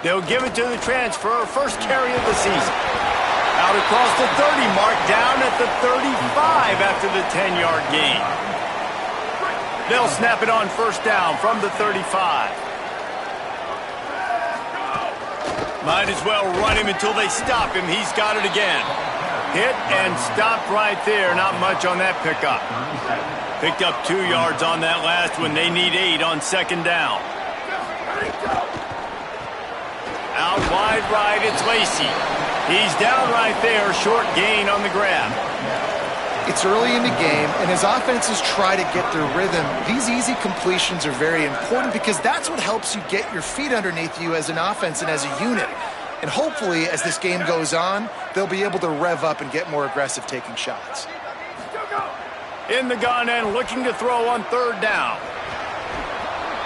They'll give it to the transfer, first carry of the season. Out across the 30 mark, down at the 35 after the 10-yard gain. They'll snap it on first down from the 35. Might as well run him until they stop him. He's got it again. Hit and stopped right there. Not much on that pickup. Picked up 2 yards on that last one. They need 8 on second down. Out wide right, it's Lacy. He's down right there, short gain on the grab. It's early in the game, and as offenses try to get their rhythm, these easy completions are very important because that's what helps you get your feet underneath you as an offense and as a unit. And hopefully, as this game goes on, they'll be able to rev up and get more aggressive taking shots. In the gun and looking to throw on third down.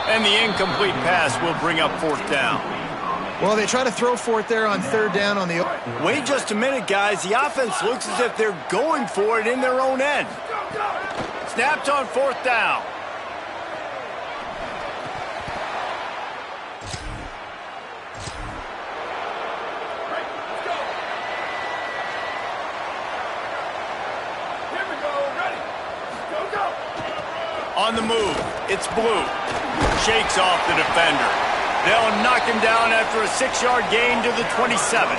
And the incomplete pass will bring up fourth down. Well, they try to throw for it there on third down on the... Wait just a minute, guys. The offense looks as if they're going for it in their own end. Snapped on fourth down. On the move, it's Blue. Shakes off the defender. They'll knock him down after a 6-yard gain to the 27.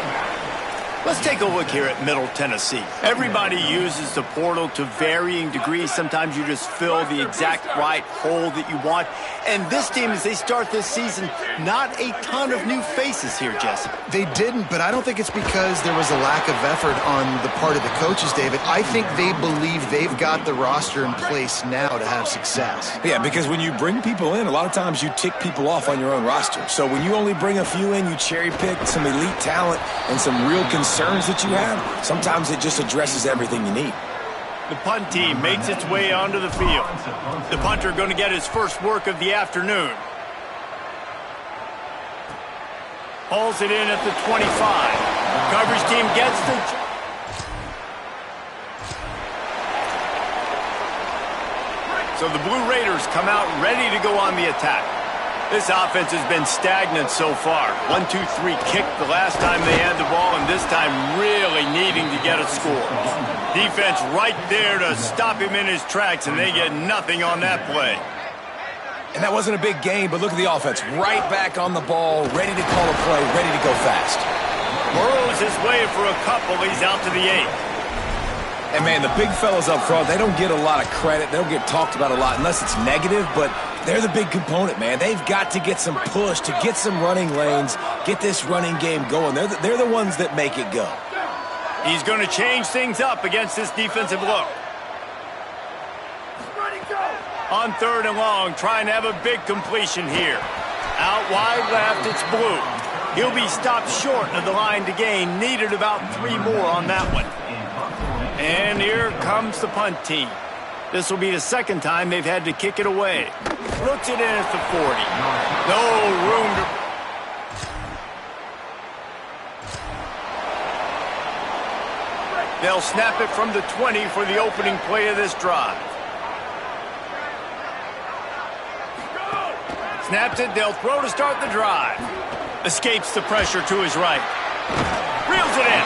Let's take a look here at Middle Tennessee. Everybody uses the portal to varying degrees. Sometimes you just fill the exact right hole that you want. And this team, as they start this season, not a ton of new faces here, Jesse. They didn't, but I don't think it's because there was a lack of effort on the part of the coaches, David. I think they believe they've got the roster in place now to have success. Yeah, because when you bring people in, a lot of times you tick people off on your own roster. So when you only bring a few in, you cherry pick some elite talent and some real concerns that you have, sometimes it just addresses everything you need. The punt team makes its way onto the field. The punter going to get his first work of the afternoon. Hauls it in at the 25. Coverage team gets the... So the Blue Raiders come out ready to go on the attack. This offense has been stagnant so far. 1-2-3 kick the last time they had the ball, and this time really needing to get a score. Defense right there to stop him in his tracks, and they get nothing on that play. And that wasn't a big game, but look at the offense. Right back on the ball, ready to call a play, ready to go fast. Burrows his way for a couple. He's out to the 8. And, man, the big fellas up front, they don't get a lot of credit. They don't get talked about a lot unless it's negative, but they're the big component, man. They've got to get some push, to get some running lanes, get this running game going. They're the ones that make it go. He's going to change things up against this defensive look. On third and long, trying to have a big completion here. Out wide left, it's Blue. He'll be stopped short of the line to gain. Needed about 3 more on that one. And here comes the punt team. This will be the second time they've had to kick it away. Looks it in at the 40. No room to... They'll snap it from the 20 for the opening play of this drive. Snaps it, they'll throw to start the drive. Escapes the pressure to his right. Reels it in.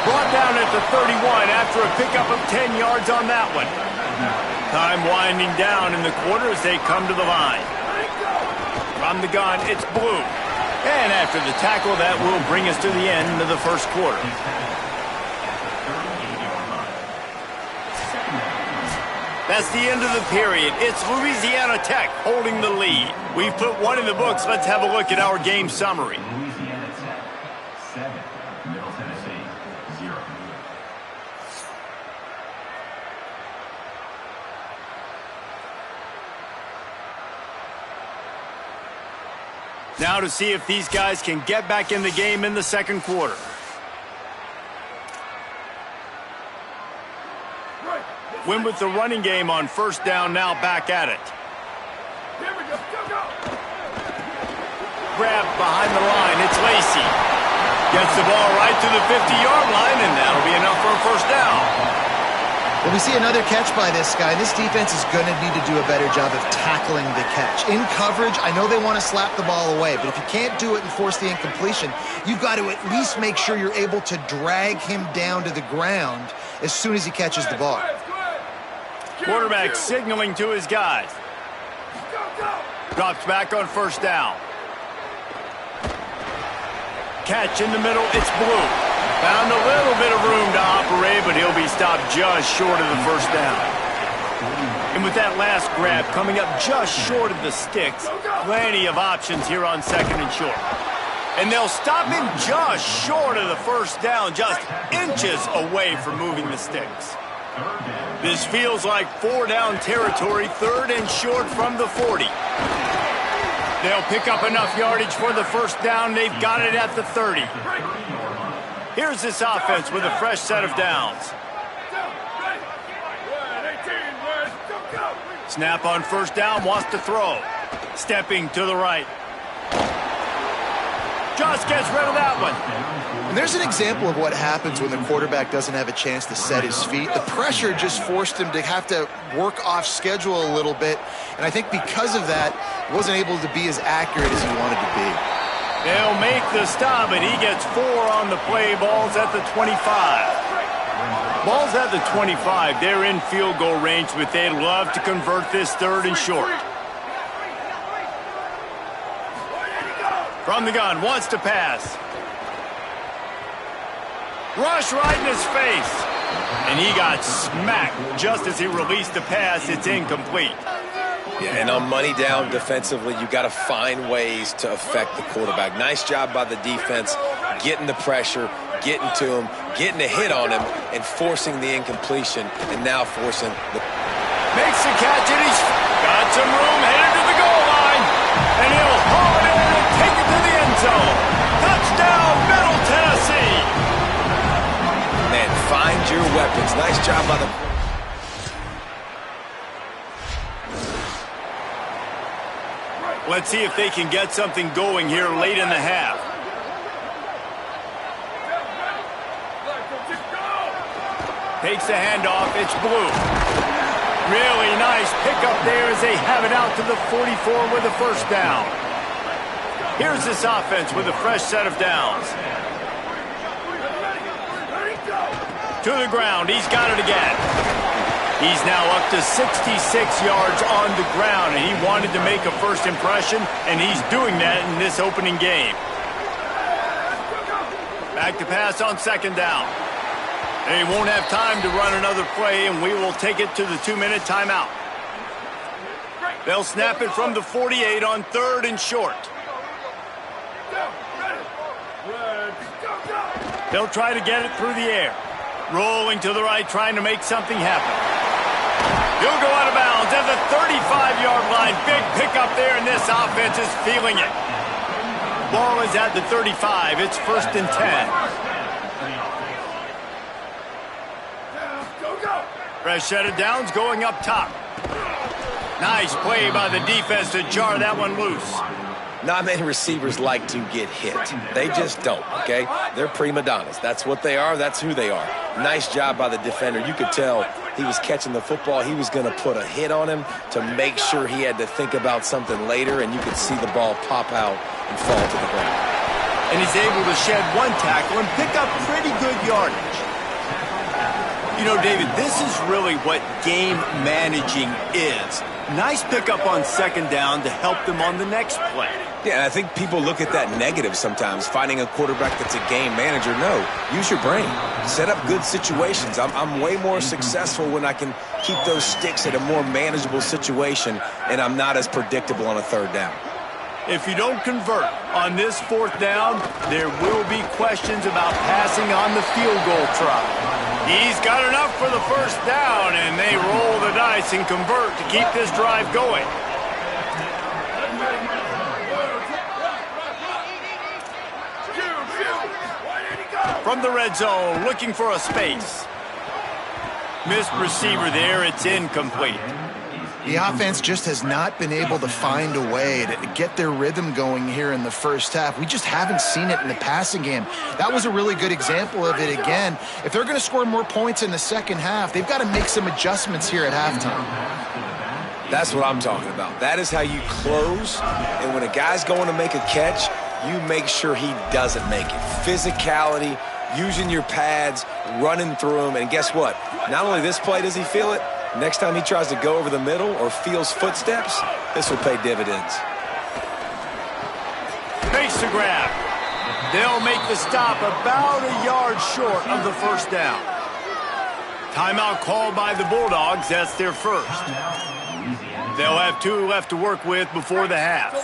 Brought down at the 31 after a pickup of 10 yards on that one. Time winding down in the quarter as they come to the line. From the gun, it's Blue. And after the tackle, that will bring us to the end of the first quarter. That's the end of the period. It's Louisiana Tech holding the lead. We've put 1 in the books. Let's have a look at our game summary. Louisiana Tech 7, Middle Tennessee 0. Now to see if these guys can get back in the game in the second quarter. Win with the running game on first down, now back at it. Here we go. Go. Grab behind the line, it's Lacy. Gets the ball right to the 50-yard line, and that'll be enough for a first down. Well, we see another catch by this guy. This defense is going to need to do a better job of tackling the catch. In coverage, I know they want to slap the ball away, but if you can't do it and force the incompletion, you've got to at least make sure you're able to drag him down to the ground as soon as he catches the ball. Quarterback signaling to his guys. Drops back on first down. Catch in the middle, it's Blue. Found a little bit of room to operate, but he'll be stopped just short of the first down. And with that last grab coming up just short of the sticks, plenty of options here on second and short. And they'll stop him just short of the first down, just inches away from moving the sticks. This feels like 4-down territory, third and short from the 40. They'll pick up enough yardage for the first down. They've got it at the 30. Here's this offense with a fresh set of downs. Snap on first down, wants to throw. Stepping to the right. Just gets rid of that one. And there's an example of what happens when the quarterback doesn't have a chance to set his feet. The pressure just forced him to have to work off schedule a little bit. And I think because of that, he wasn't able to be as accurate as he wanted to be. They'll make the stop, and he gets 4 on the play. Ball's at the 25. Ball's at the 25. They're in field goal range, but they'd love to convert this third and short. From the gun, wants to pass. Rush right in his face. And he got smacked just as he released the pass. It's incomplete. Yeah, and on money down defensively, you got to find ways to affect the quarterback. Nice job by the defense, getting the pressure, getting to him, getting a hit on him, and forcing the incompletion, and now forcing the... Makes the catch, and he's got some room, headed to the goal line, and he'll haul it in and take it to the end zone. Touchdown, Middle Tennessee. Man, find your weapons. Nice job by the... Let's see if they can get something going here late in the half. Takes the handoff. It's Blue. Really nice pickup there as they have it out to the 44 with a first down. Here's this offense with a fresh set of downs. To the ground. He's got it again. He's now up to 66 yards on the ground, and he wanted to make a first impression, and he's doing that in this opening game. Back to pass on second down. They won't have time to run another play, and we will take it to the 2-minute timeout. They'll snap it from the 48 on third and short. They'll try to get it through the air. Rolling to the right, trying to make something happen. He'll go out of bounds at the 35-yard line. Big pickup there, and this offense is feeling it. Ball is at the 35. It's first and 10. Fresh set of downs going up top. Nice play by the defense to jar that one loose. Not many receivers like to get hit. They just don't, okay? They're prima donnas. That's what they are. That's who they are. Nice job by the defender. You could tell he was catching the football. He was going to put a hit on him to make sure he had to think about something later, and you could see the ball pop out and fall to the ground. And he's able to shed one tackle and pick up pretty good yardage. You know, David, this is really what game managing is. Nice pickup on second down to help them on the next play. Yeah, and I think people look at that negative sometimes, finding a quarterback that's a game manager. No, use your brain. Set up good situations. I'm way more successful when I can keep those sticks at a more manageable situation, and I'm not as predictable on a third down. If you don't convert on this fourth down, there will be questions about passing on the field goal try. He's got enough for the first down, and they roll the dice and convert to keep this drive going. From the red zone, looking for a space. Missed receiver there, it's incomplete. The offense just has not been able to find a way to get their rhythm going here in the first half. We just haven't seen it in the passing game. That was a really good example of it again. If they're going to score more points in the second half, they've got to make some adjustments here at halftime. That's what I'm talking about. That is how you close, and when a guy's going to make a catch, you make sure he doesn't make it. Physicality, using your pads, running through them, and guess what? Not only this play does he feel it, next time he tries to go over the middle or feels footsteps, this will pay dividends. Makes the grab. They'll make the stop about a yard short of the first down. Timeout called by the Bulldogs. That's their first. They'll have 2 left to work with before the half.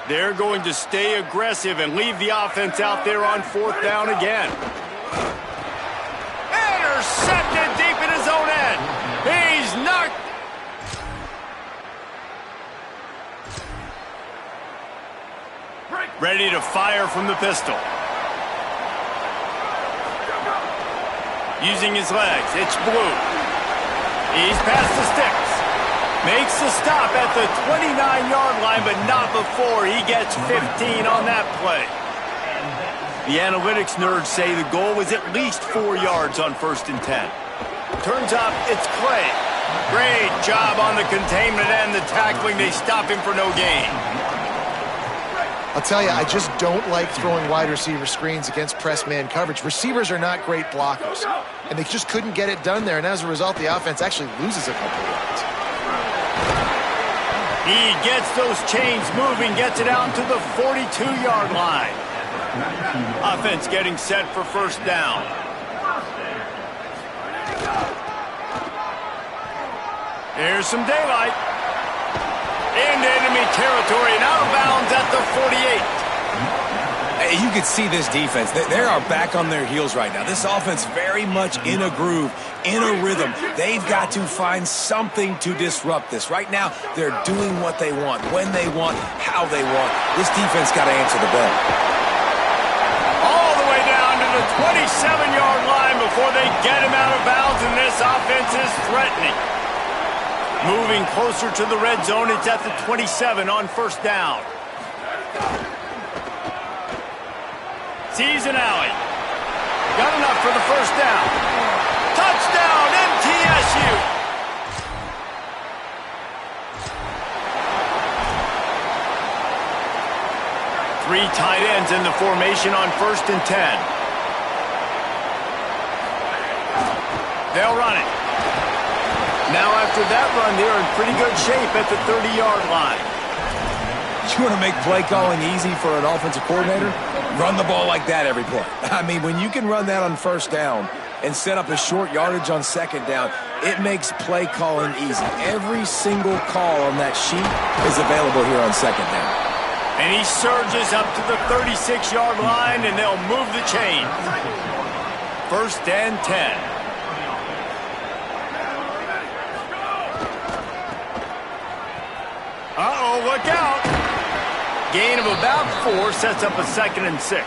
They're going to stay aggressive and leave the offense out there on 4th down again. Intercepted deep in his own end. He's knocked. Ready to fire from the pistol. Using his legs, it's Blue. He's past the sticks. Makes the stop at the 29-yard line, but not before he gets 15 on that play. The analytics nerds say the goal was at least 4 yards on 1st and 10. Turns up, it's Clay. Great job on the containment and the tackling. They stop him for no gain. I'll tell you, I just don't like throwing wide receiver screens against press man coverage. Receivers are not great blockers, and they just couldn't get it done there, and as a result, the offense actually loses a couple of yards. He gets those chains moving, gets it out to the 42-yard line. Offense getting set for 1st down. Here's some daylight. Into enemy territory and out of bounds at the 48. You can see this defense. They are back on their heels right now. This offense very much in a groove, in a rhythm. They've got to find something to disrupt this. Right now, they're doing what they want, when they want, how they want. This defense got to answer the bell. All the way down to the 27-yard line before they get him out of bounds, and this offense is threatening. Moving closer to the red zone, it's at the 27 on 1st down. Sees an alley. Got enough for the 1st down. Touchdown, MTSU! Three tight ends in the formation on 1st and 10. They'll run it. Now after that run, they're in pretty good shape at the 30-yard line. You want to make play calling easy for an offensive coordinator? Run the ball like that every play. I mean, when you can run that on 1st down and set up a short yardage on 2nd down, it makes play calling easy. Every single call on that sheet is available here on 2nd down. And he surges up to the 36-yard line, and they'll move the chain. 1st and 10. Uh-oh, look out. Gain of about 4 sets up a 2nd and 6.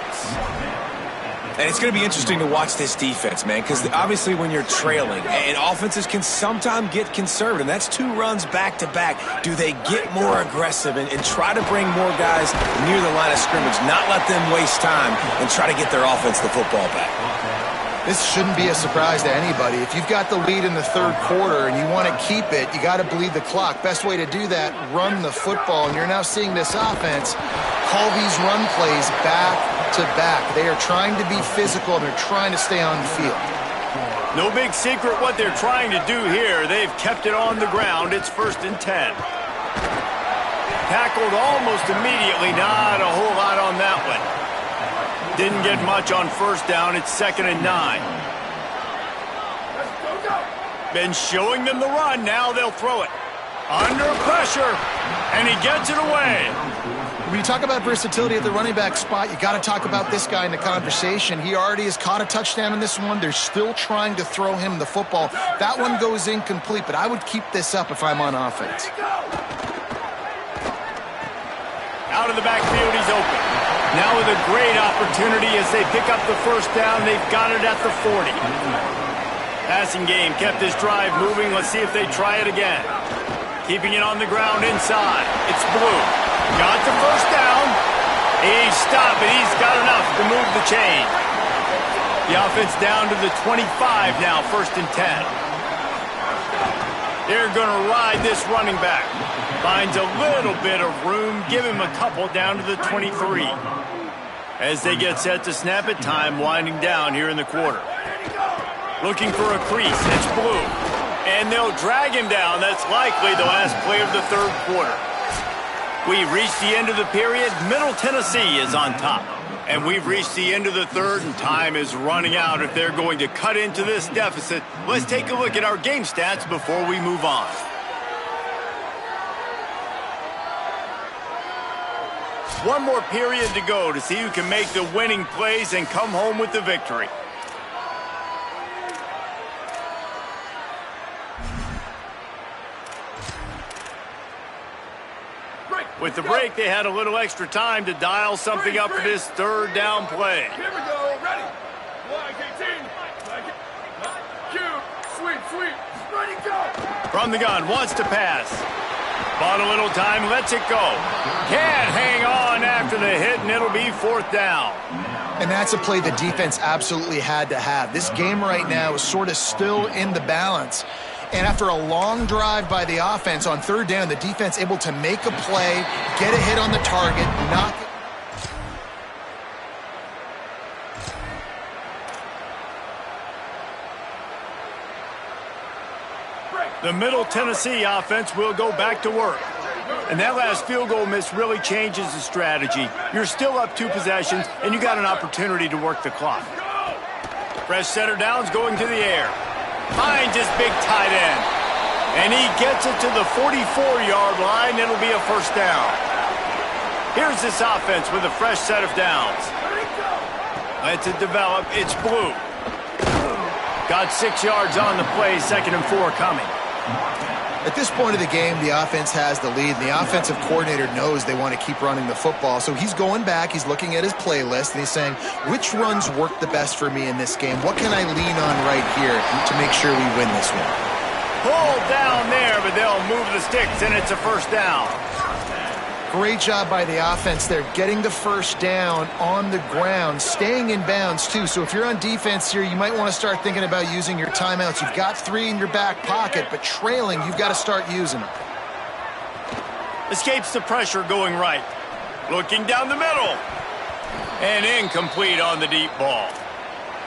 And it's going to be interesting to watch this defense, man, because obviously when you're trailing, and offenses can sometimes get conservative. That's 2 runs back-to-back. Do they get more aggressive and try to bring more guys near the line of scrimmage, not let them waste time, and try to get their offense the football back? This shouldn't be a surprise to anybody. If you've got the lead in the 3rd quarter and you want to keep it, you got to bleed the clock. Best way to do that, run the football. And you're now seeing this offense call these run plays back to back. They are trying to be physical, and they're trying to stay on the field. No big secret what they're trying to do here. They've kept it on the ground. It's 1st and 10. Tackled almost immediately. Not a whole lot on that one. Didn't get much on 1st down. It's 2nd and 9. Been showing them the run. Now they'll throw it. Under pressure. And he gets it away. When you talk about versatility at the running back spot, you got to talk about this guy in the conversation. He already has caught a touchdown in this one. They're still trying to throw him the football. That one goes incomplete, but I would keep this up if I'm on offense. Out of the backfield, he's open. Now with a great opportunity as they pick up the 1st down. They've got it at the 40. Passing game kept this drive moving. Let's see if they try it again. Keeping it on the ground inside. It's Blue. Got the first down. He's stopped, but he's got enough to move the chain. The offense down to the 25 now, 1st and 10. They're going to ride this running back. Finds a little bit of room. Give him a couple down to the 23. As they get set to snap it, time winding down here in the quarter. Looking for a crease. It's Blue. And they'll drag him down. That's likely the last play of the 3rd quarter. We've reached the end of the period. Middle Tennessee is on top. And we've reached the end of the 3rd, and time is running out if they're going to cut into this deficit. Let's take a look at our game stats before we move on. One more period to go to see who can make the winning plays and come home with the victory. With the break, they had a little extra time to dial something up for this 3rd down play. Here we go. Ready. 18. Cue. Sweep. Ready, go. From the gun, wants to pass. Bought a little time, lets it go. Can't hang on after the hit, and it'll be 4th down. And that's a play the defense absolutely had to have. This game right now is sort of still in the balance. And after a long drive by the offense on 3rd down, the defense able to make a play, get a hit on the target, knock it. The Middle Tennessee offense will go back to work. And that last field goal miss really changes the strategy. You're still up 2 possessions, and you got an opportunity to work the clock. Fresh center downs going to the air. Finds his big tight end. And he gets it to the 44-yard line. It'll be a 1st down. Here's this offense with a fresh set of downs. Lets it develop. It's Blue. Got 6 yards on the play. 2nd and 4 coming. At this point of the game, the offense has the lead, and the offensive coordinator knows they want to keep running the football. So he's going back, he's looking at his playlist, and he's saying, which runs work the best for me in this game? What can I lean on right here to make sure we win this one? Pulled down there, but they'll move the sticks, and it's a 1st down. Great job by the offense there, getting the 1st down on the ground, staying in bounds too. So if you're on defense here, you might want to start thinking about using your timeouts. You've got 3 in your back pocket, but trailing, you've got to start using them. Escapes the pressure going right. Looking down the middle. And incomplete on the deep ball.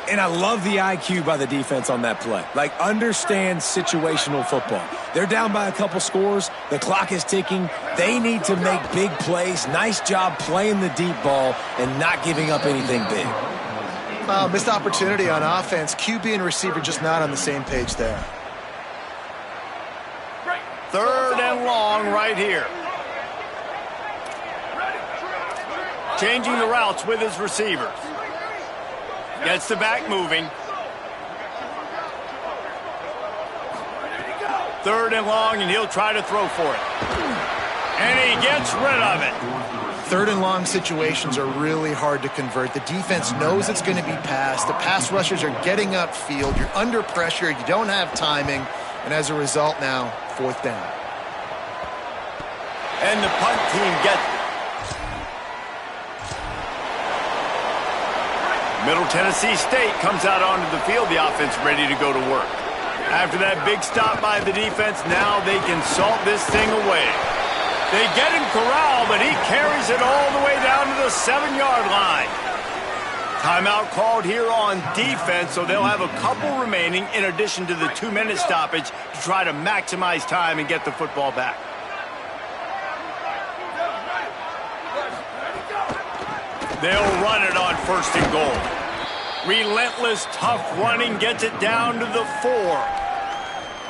And I love the IQ by the defense on that play. Like, understand situational football. They're down by a couple scores. The clock is ticking. They need to make big plays. Nice job playing the deep ball and not giving up anything big. Missed opportunity on offense. QB and receiver just not on the same page there. 3rd and long right here. Changing the routes with his receivers. Gets the back moving. 3rd and long, and he'll try to throw for it. And he gets rid of it. 3rd and long situations are really hard to convert. The defense knows it's going to be passed. The pass rushers are getting upfield. You're under pressure. You don't have timing. And as a result now, 4th down. And the punt team gets it. Middle Tennessee State comes out onto the field. The offense ready to go to work. After that big stop by the defense, now they can salt this thing away. They get him corralled, but he carries it all the way down to the 7-yard line. Timeout called here on defense, so they'll have a couple remaining in addition to the 2-minute stoppage to try to maximize time and get the football back. They'll run it on 1st and goal. Relentless, tough running gets it down to the 4.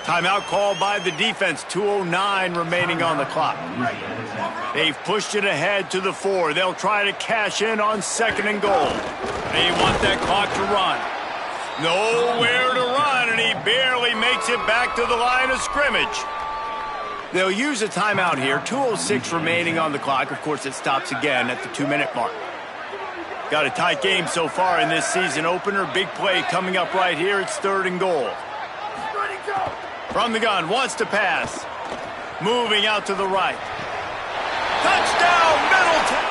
Timeout called by the defense. 2:09 remaining on the clock. They've pushed it ahead to the 4. They'll try to cash in on 2nd and goal. They want that clock to run. Nowhere to run, and he barely makes it back to the line of scrimmage. They'll use a timeout here. 2:06 remaining on the clock. Of course, it stops again at the 2-minute mark. Got a tight game so far in this season opener. Big play coming up right here. It's 3rd and goal. From the gun, wants to pass. Moving out to the right. Touchdown, Middleton!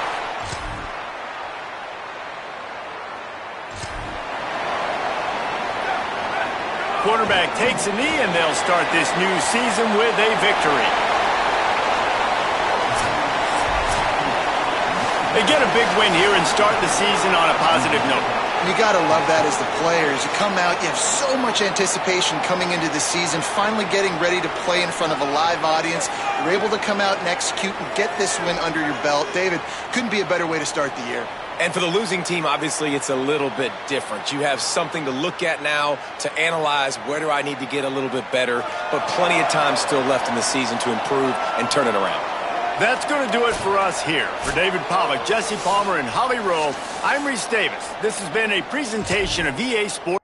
Quarterback takes a knee, and they'll start this new season with a victory. They get a big win here and start the season on a positive note. You got to love that as the players. You come out, you have so much anticipation coming into the season, finally getting ready to play in front of a live audience. You're able to come out and execute and get this win under your belt. David, couldn't be a better way to start the year. And for the losing team, obviously, it's a little bit different. You have something to look at now to analyze where do I need to get a little bit better, but plenty of time still left in the season to improve and turn it around. That's going to do it for us here. For David Pollack, Jesse Palmer, and Holly Rowe, I'm Reese Davis. This has been a presentation of EA Sports.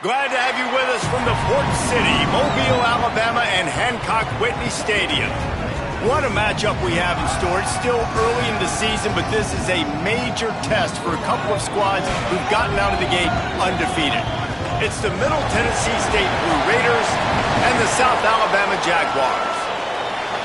Glad to have you with us from the Port City, Mobile, Alabama, and Hancock Whitney Stadium. What a matchup we have in store. It's still early in the season, but this is a major test for a couple of squads who've gotten out of the gate undefeated. It's the Middle Tennessee State Blue Raiders and the South Alabama Jaguars.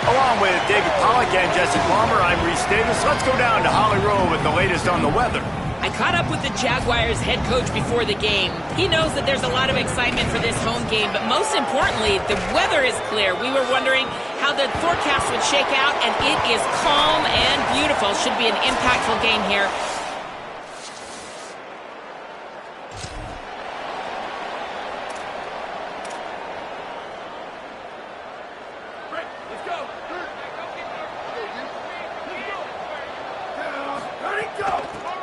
Along with David Pollack and Jesse Palmer, I'm Reese Davis. Let's go down to Holly Rowe with the latest on the weather. I caught up with the Jaguars head coach before the game. He knows that there's a lot of excitement for this home game, but most importantly, the weather is clear. We were wondering how the forecast would shake out, and it is calm and beautiful. Should be an impactful game here.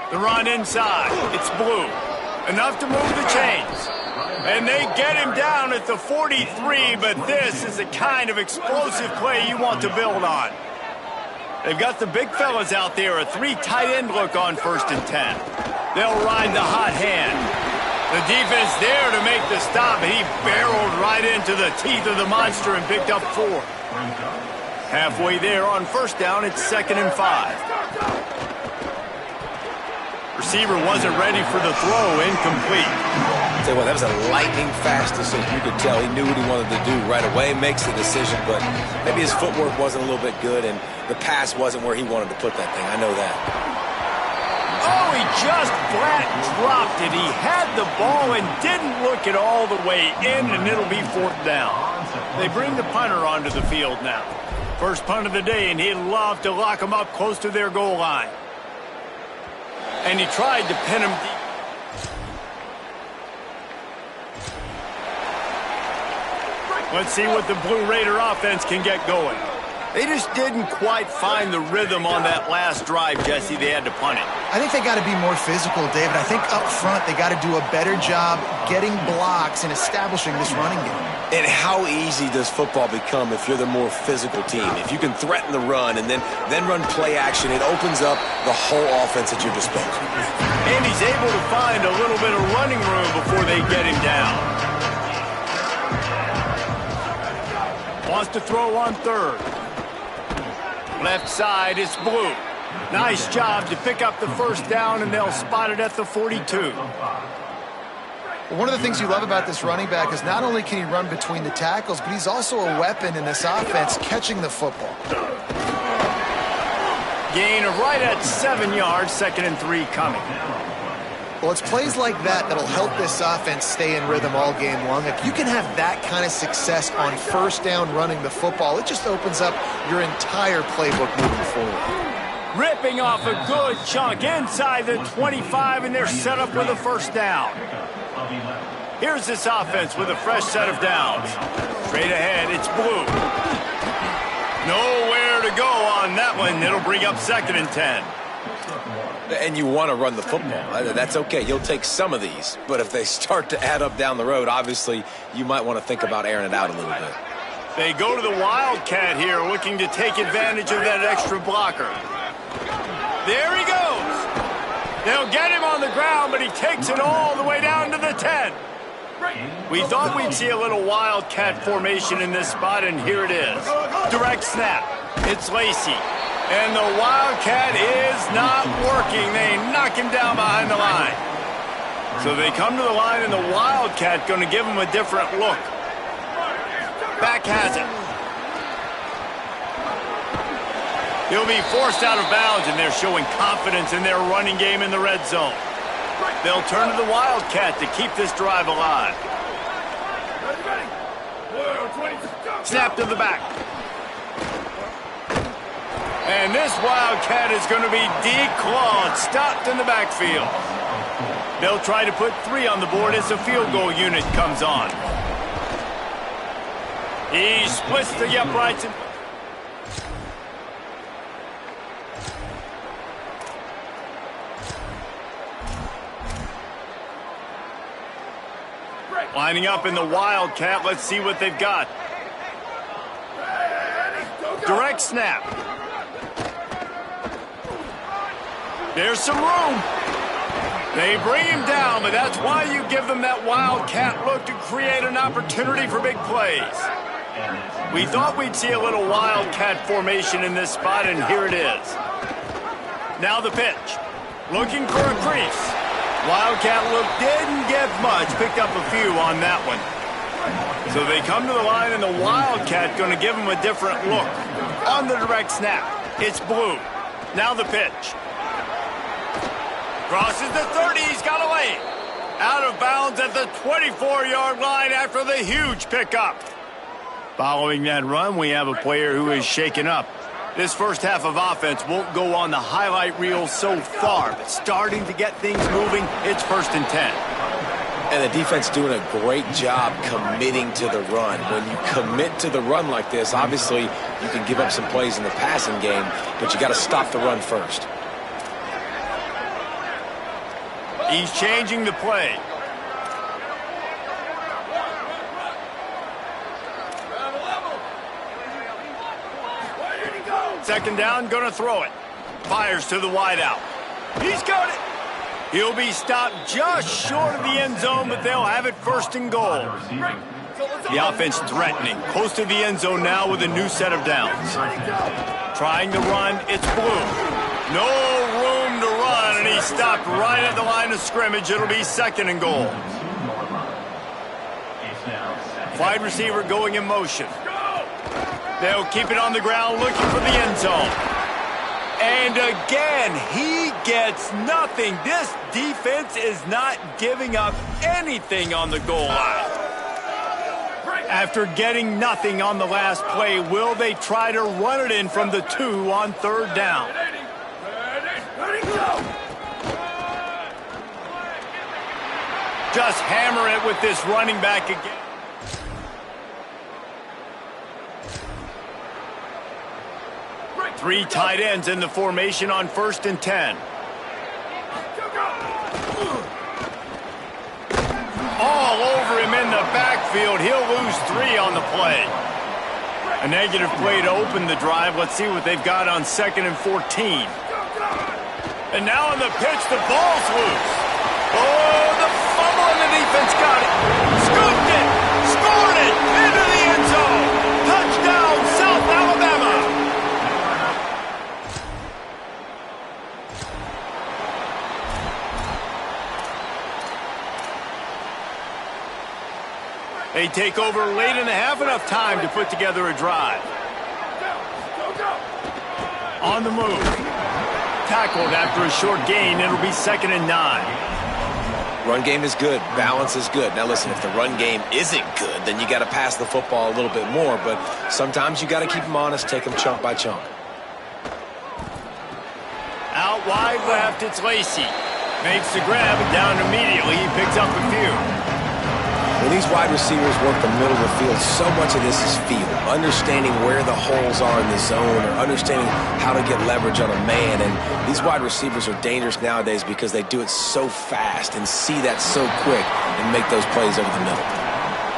The run inside. It's Blue. Enough to move the chains. And they get him down at the 43, but this is the kind of explosive play you want to build on. They've got the big fellas out there, a 3 tight end look on 1st and 10. They'll ride the hot hand. The defense there to make the stop, and he barreled right into the teeth of the monster and picked up 4. Halfway there on 1st down, it's 2nd and 5. Receiver wasn't ready for the throw, incomplete. Tell you what, that was a lightning-fast decision. You could tell he knew what he wanted to do right away, makes the decision, but maybe his footwork wasn't a little bit good, and the pass wasn't where he wanted to put that thing. I know that. Oh, he just flat dropped it. He had the ball and didn't look it all the way in, and it'll be 4th down. They bring the punter onto the field now. First punt of the day, and he'd love to lock him up close to their goal line. And he tried to pin him deep. Let's see what the Blue Raider offense can get going. They just didn't quite find the rhythm on that last drive, Jesse. They had to punt it. I think they got to be more physical, David. I think up front they got to do a better job getting blocks and establishing this running game. And how easy does football become if you're the more physical team? If you can threaten the run and then run play action, it opens up the whole offense at your disposal. And he's able to find a little bit of running room before they get him down. Wants to throw on 3rd. Left side, it's Blue. Nice job to pick up the 1st down, and they'll spot it at the 42. One of the things you love about this running back is not only can he run between the tackles, but he's also a weapon in this offense catching the football. Gain of right at 7 yards, 2nd and 3 coming. Well, it's plays like that that'll help this offense stay in rhythm all game long. If you can have that kind of success on 1st down running the football, it just opens up your entire playbook moving forward. Ripping off a good chunk inside the 25, and they're set up with a 1st down. Here's this offense with a fresh set of downs. Straight ahead, it's Blue. Nowhere to go on that one. It'll bring up 2nd and 10. And you want to run the football. That's okay. You'll take some of these. But if they start to add up down the road, obviously you might want to think about airing it out a little bit. They go to the Wildcat here, looking to take advantage of that extra blocker. There he goes. They'll get him on the ground, but he takes it all the way down to the 10. We thought we'd see a little Wildcat formation in this spot, and here it is. Direct snap. It's Lacey. And the Wildcat is not working. They knock him down behind the line. So they come to the line, and the Wildcat going to give him a different look. Back has it. He'll be forced out of bounds, and they're showing confidence in their running game in the red zone. They'll turn to the Wildcat to keep this drive alive. Snap to the back. And this Wildcat is going to be declawed, stopped in the backfield. They'll try to put 3 on the board as the field goal unit comes on. He splits the uprights. Lining up in the Wildcat. Let's see what they've got. Direct snap. There's some room. They bring him down, but that's why you give them that wildcat look to create an opportunity for big plays. We thought we'd see a little wildcat formation in this spot, and here it is. Now the pitch. Looking for a crease. Wildcat look didn't get much. Picked up a few on that one. So they come to the line, and the Wildcat going to give them a different look. On the direct snap, it's Blue. Now the pitch. Crosses the 30, he's got away. Out of bounds at the 24-yard line after the huge pickup. Following that run, we have a player who is shaken up. This first half of offense won't go on the highlight reel so far, but starting to get things moving, it's 1st and 10. And the defense doing a great job committing to the run. When you commit to the run like this, obviously you can give up some plays in the passing game, but you got to stop the run first. He's changing the play. Second down, gonna throw it. Fires to the wideout. He's got it. He'll be stopped just short of the end zone, but they'll have it 1st and goal. The offense threatening. Close to the end zone now with a new set of downs. Trying to run, it's Blue. No room to run, and he's stopped right at the line of scrimmage. It'll be 2nd and goal. Wide receiver going in motion. They'll keep it on the ground looking for the end zone. And again, he gets nothing. This defense is not giving up anything on the goal line. After getting nothing on the last play, will they try to run it in from the 2 on 3rd down? Just hammer it with this running back again. Three tight ends in the formation on 1st and 10. All over him in the backfield. He'll lose 3 on the play. A negative play to open the drive. Let's see what they've got on 2nd and 14. And now on the pitch, the ball's loose. Oh, the fumble, and the defense got it. Scooped it. Scored it. Into the end zone. Touchdown, South Alabama. They take over late in the half, enough time to put together a drive. On the move. Tackled after a short gain. It'll be 2nd and 9. Run game is good. Balance is good. Now listen, if the run game isn't good, then you got to pass the football a little bit more. But sometimes you got to keep them honest, take them chunk by chunk. Out wide left, it's Lacy. Makes the grab, and down immediately. He picks up a few. When these wide receivers work the middle of the field, so much of this is feel. Understanding where the holes are in the zone or understanding how to get leverage on a man. And these wide receivers are dangerous nowadays because they do it so fast and see that so quick and make those plays over the middle.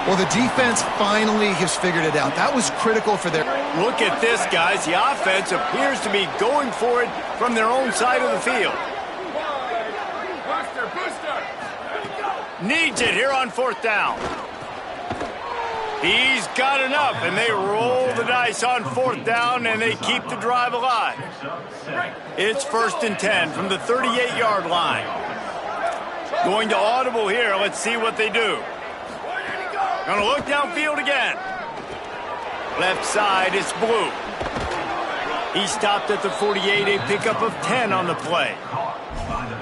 Well, the defense finally has figured it out. That was critical for their... Look at this, guys. The offense appears to be going for it from their own side of the field. Needs it here on 4th down. He's got enough, and they roll the dice on 4th down, and they keep the drive alive. It's 1st and 10 from the 38-yard line. Going to audible here. Let's see what they do. Gonna look downfield again. Left side, it's Blue. He stopped at the 48, a pickup of 10 on the play.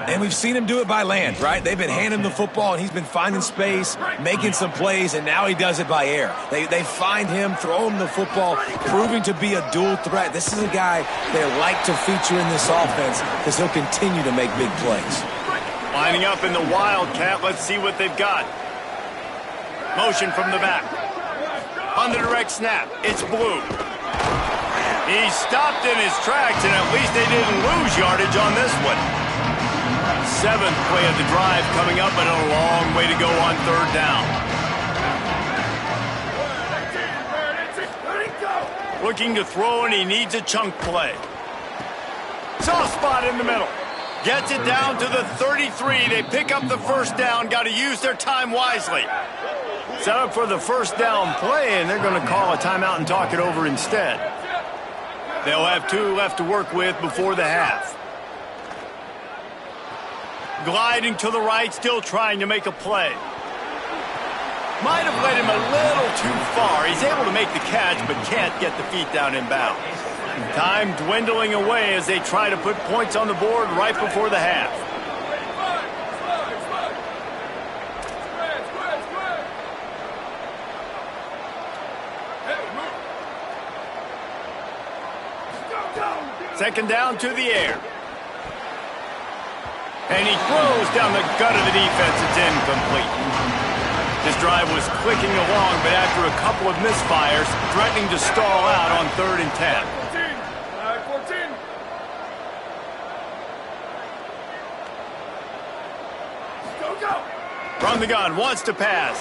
And we've seen him do it by land, right? They've been handing him the football, and he's been finding space, making some plays, and now he does it by air. They find him, throw him the football, proving to be a dual threat. This is a guy they like to feature in this offense because he'll continue to make big plays. Lining up in the Wildcat. Let's see what they've got. Motion from the back. On the direct snap, it's Blue. He stopped in his tracks, and at least they didn't lose yardage on this one. 7th play of the drive coming up, and a long way to go on 3rd down. Looking to throw, and he needs a chunk play. Soft spot in the middle. Gets it down to the 33. They pick up the first down. Got to use their time wisely. Set up for the first down play, and they're going to call a timeout and talk it over instead. They'll have 2 left to work with before the half. Gliding to the right, still trying to make a play. Might have led him a little too far. He's able to make the catch, but can't get the feet down in bounds. Time dwindling away as they try to put points on the board right before the half. Second down to the air. And he throws down the gut of the defense. It's incomplete. This drive was clicking along, but after a couple of misfires, threatening to stall out on 3rd and 10. 14. Go. From the gun, wants to pass.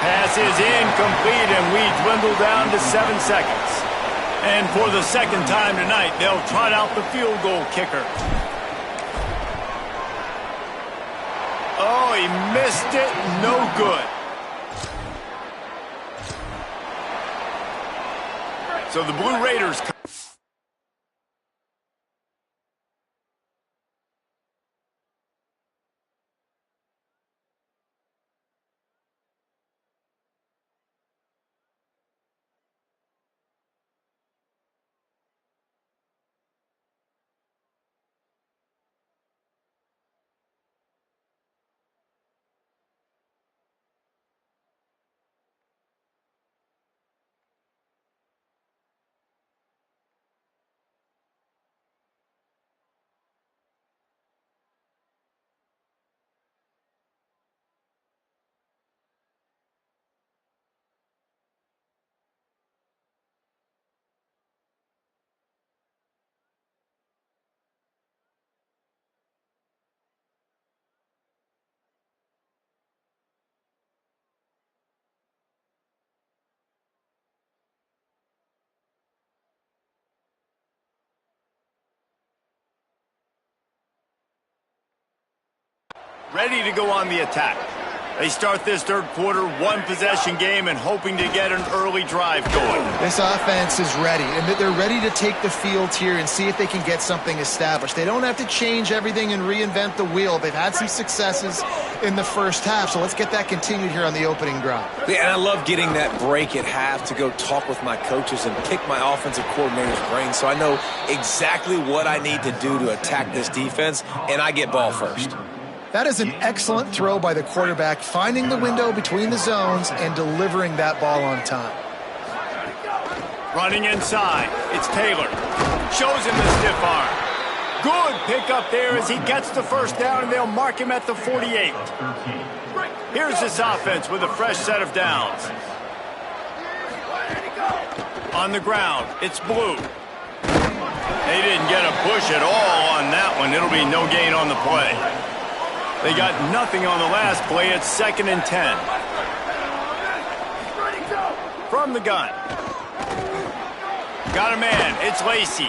Pass is incomplete, and we dwindle down to 7 seconds. And for the second time tonight, they'll trot out the field goal kicker. Oh, he missed it. No good. So the Blue Raiders... ready to go on the attack. They start this third quarter, 1-possession game, and hoping to get an early drive going. This offense is ready, and they're ready to take the field here and see if they can get something established. They don't have to change everything and reinvent the wheel. They've had some successes in the first half, so let's get that continued here on the opening drive. Yeah, and I love getting that break at half to go talk with my coaches and pick my offensive coordinator's brain so I know exactly what I need to do to attack this defense, and I get ball first. That is an excellent throw by the quarterback, finding the window between the zones and delivering that ball on time. Running inside, it's Taylor. Shows him the stiff arm. Good pickup there as he gets the first down, and they'll mark him at the 48. Here's this offense with a fresh set of downs. On the ground, it's Blue. They didn't get a push at all on that one. It'll be no gain on the play. They got nothing on the last play. It's 2nd and 10. From the gun. Got a man. It's Lacy.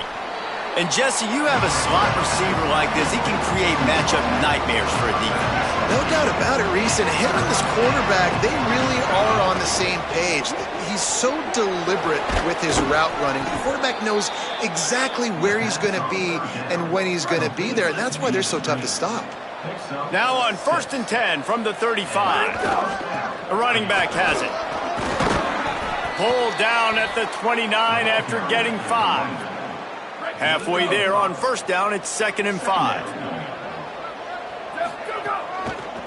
And Jesse, you have a slot receiver like this. He can create matchup nightmares for a defense. No doubt about it, Reese. And him and this quarterback, they really are on the same page. He's so deliberate with his route running. The quarterback knows exactly where he's going to be and when he's going to be there. And that's why they're so tough to stop. Now on 1st and 10 from the 35. The running back has it. Pulled down at the 29 after getting 5. Halfway there on first down, it's 2nd and 5.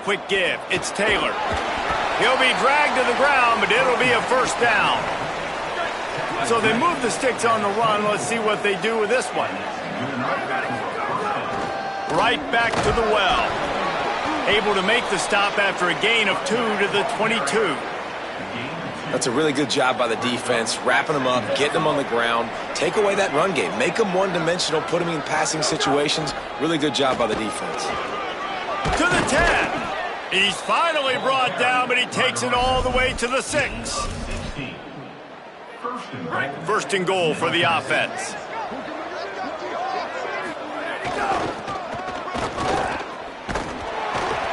Quick give, it's Taylor. He'll be dragged to the ground, but it'll be a first down. So they move the sticks on the run. Let's see what they do with this one. Right back to the well. Able to make the stop after a gain of 2 to the 22. That's a really good job by the defense, wrapping them up, getting them on the ground, take away that run game, make them one-dimensional, put them in passing situations. Really good job by the defense. To the 10. He's finally brought down, but he takes it all the way to the 6. First and goal for the offense.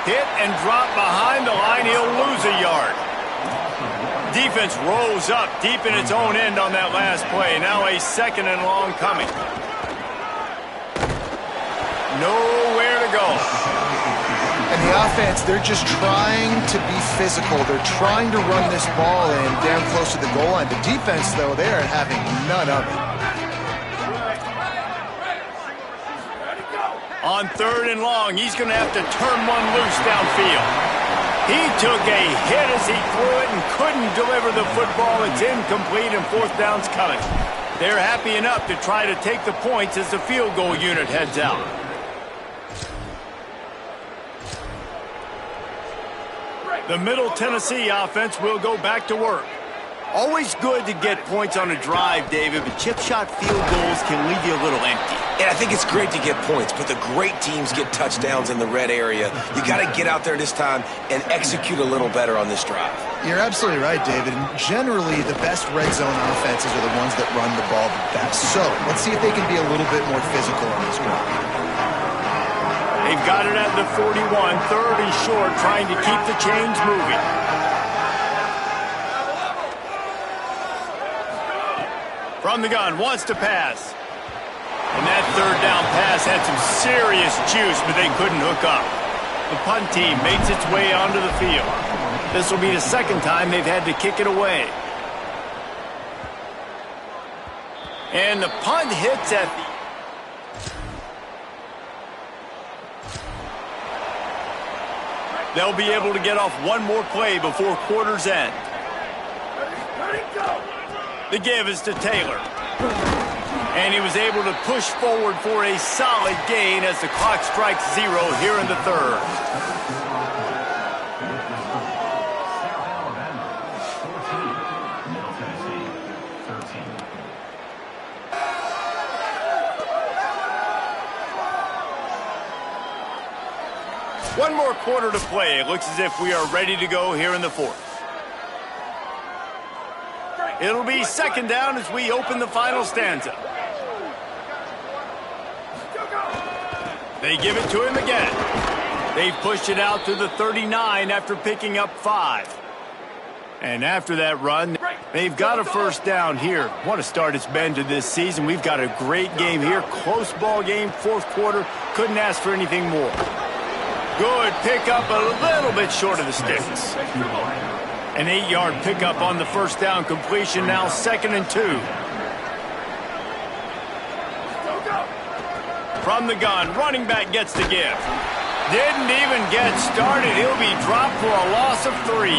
Hit and drop behind the line. He'll lose a yard. Defense rolls up deep in its own end on that last play. Now a 2nd and long coming. Nowhere to go. And the offense, they're just trying to be physical. They're trying to run this ball in down close to the goal line. The defense, though, they're having none of it. On 3rd and long, he's going to have to turn one loose downfield. He took a hit as he threw it and couldn't deliver the football. It's incomplete and 4th down's coming. They're happy enough to try to take the points as the field goal unit heads out. The Middle Tennessee offense will go back to work. Always good to get points on a drive, David, but chip shot field goals can leave you a little empty. And I think it's great to get points, but the great teams get touchdowns in the red area. You got to get out there this time and execute a little better on this drive. You're absolutely right, David. And generally, the best red zone offenses are the ones that run the ball the best. So let's see if they can be a little bit more physical on this drive. They've got it at the 41, 3rd and short, trying to keep the chains moving. From the gun, wants to pass. And that 3rd down pass had some serious juice, but they couldn't hook up. The punt team makes its way onto the field. This will be the 2nd time they've had to kick it away. And the punt hits at the... They'll be able to get off one more play before quarter's end. The give is to Taylor. And he was able to push forward for a solid gain as the clock strikes 0 here in the 3rd. Middle Tennessee, 13. One more quarter to play. It looks as if we are ready to go here in the 4th. It'll be 2nd down as we open the final stanza. They give it to him again. They've pushed it out to the 39 after picking up 5. And after that run, they've got a 1st down here. What a start it's been to this season. We've got a great game here. Close ball game, 4th quarter. Couldn't ask for anything more. Good pickup, a little bit short of the sticks. An 8-yard pickup on the 1st down completion, now 2nd and 2. From the gun, running back gets the give. Didn't even get started. He'll be dropped for a loss of 3.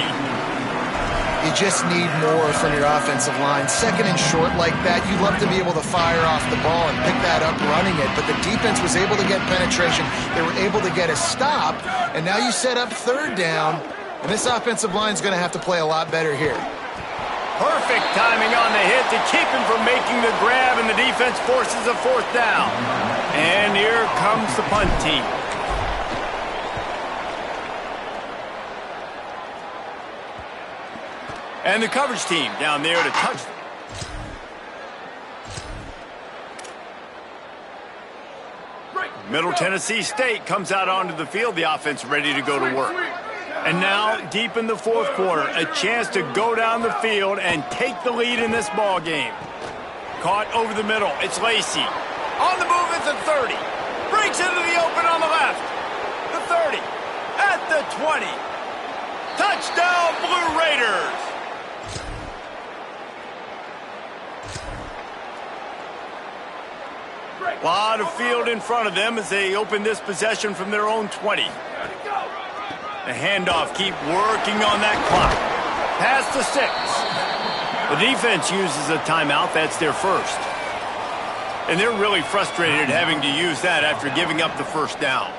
You just need more from your offensive line. 2nd and short like that, you'd love to be able to fire off the ball and pick that up running it, but the defense was able to get penetration. They were able to get a stop, and now you set up 3rd down, and this offensive line is going to have to play a lot better here. Perfect timing on the hit to keep him from making the grab, and the defense forces a 4th down. And here comes the punt team. And the coverage team down there to touch. Middle Tennessee State comes out onto the field. The offense ready to go to work. And now, deep in the 4th quarter, a chance to go down the field and take the lead in this ball game. Caught over the middle. It's Lacey. On the move at the 30. Breaks into the open on the left. The 30. At the 20. Touchdown, Blue Raiders. A lot of field in front of them as they open this possession from their own 20. The handoff, keep working on that clock. Past the 6. The defense uses a timeout. That's their 1st. And they're really frustrated having to use that after giving up the 1st down.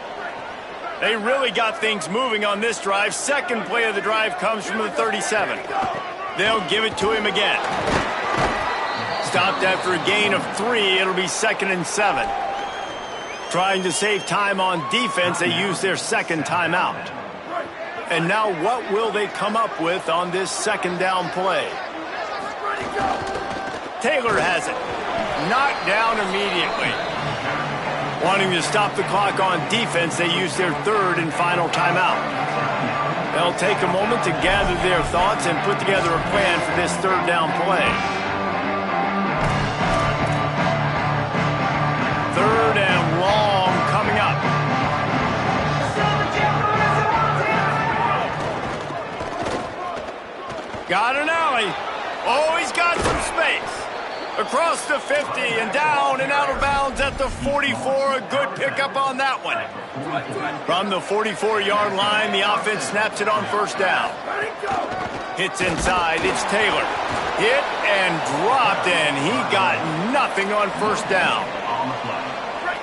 They really got things moving on this drive. 2nd play of the drive comes from the 37. They'll give it to him again. Stopped after a gain of 3. It'll be 2nd and 7. Trying to save time on defense, they use their 2nd timeout. And now what will they come up with on this 2nd down play? Taylor has it. Knocked down immediately. Wanting to stop the clock on defense, they use their third and final timeout. They'll take a moment to gather their thoughts and put together a plan for this third down play. Third and long coming up. Got an alley. Oh, he's got some space. Across the 50 and down and out of bounds at the 44. A good pickup on that one. From the 44-yard line, the offense snaps it on first down. Hits inside. It's Taylor. Hit and dropped, and he got nothing on first down.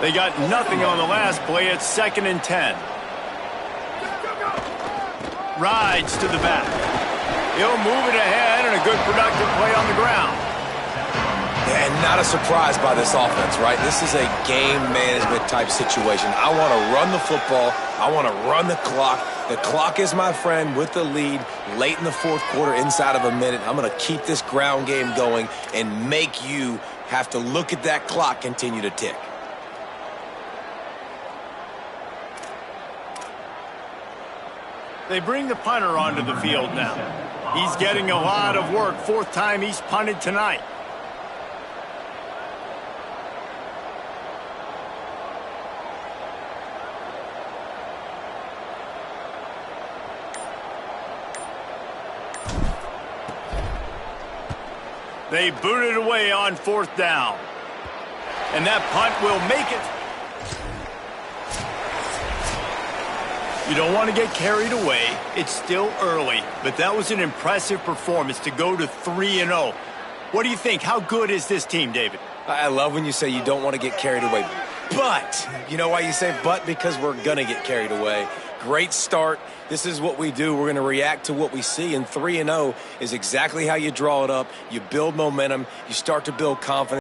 They got nothing on the last play. It's 2nd and 10. Rides to the back. He'll move it ahead, and a good productive play on the ground. And not a surprise by this offense, right? This is a game management type situation. I want to run the football. I want to run the clock. The clock is my friend with the lead late in the fourth quarter, inside of a minute. I'm going to keep this ground game going and make you have to look at that clock continue to tick. They bring the punter onto the field now. He's getting a lot of work. 4th time he's punted tonight. They boot it away on 4th down. And that punt will make it. You don't want to get carried away. It's still early, but that was an impressive performance to go to 3-0. What do you think? How good is this team, David? I love when you say you don't want to get carried away. But, you know why you say but? Because we're going to get carried away. Great start. This is what we do. We're going to react to what we see, and 3-0 is exactly how you draw it up. You build momentum. You start to build confidence.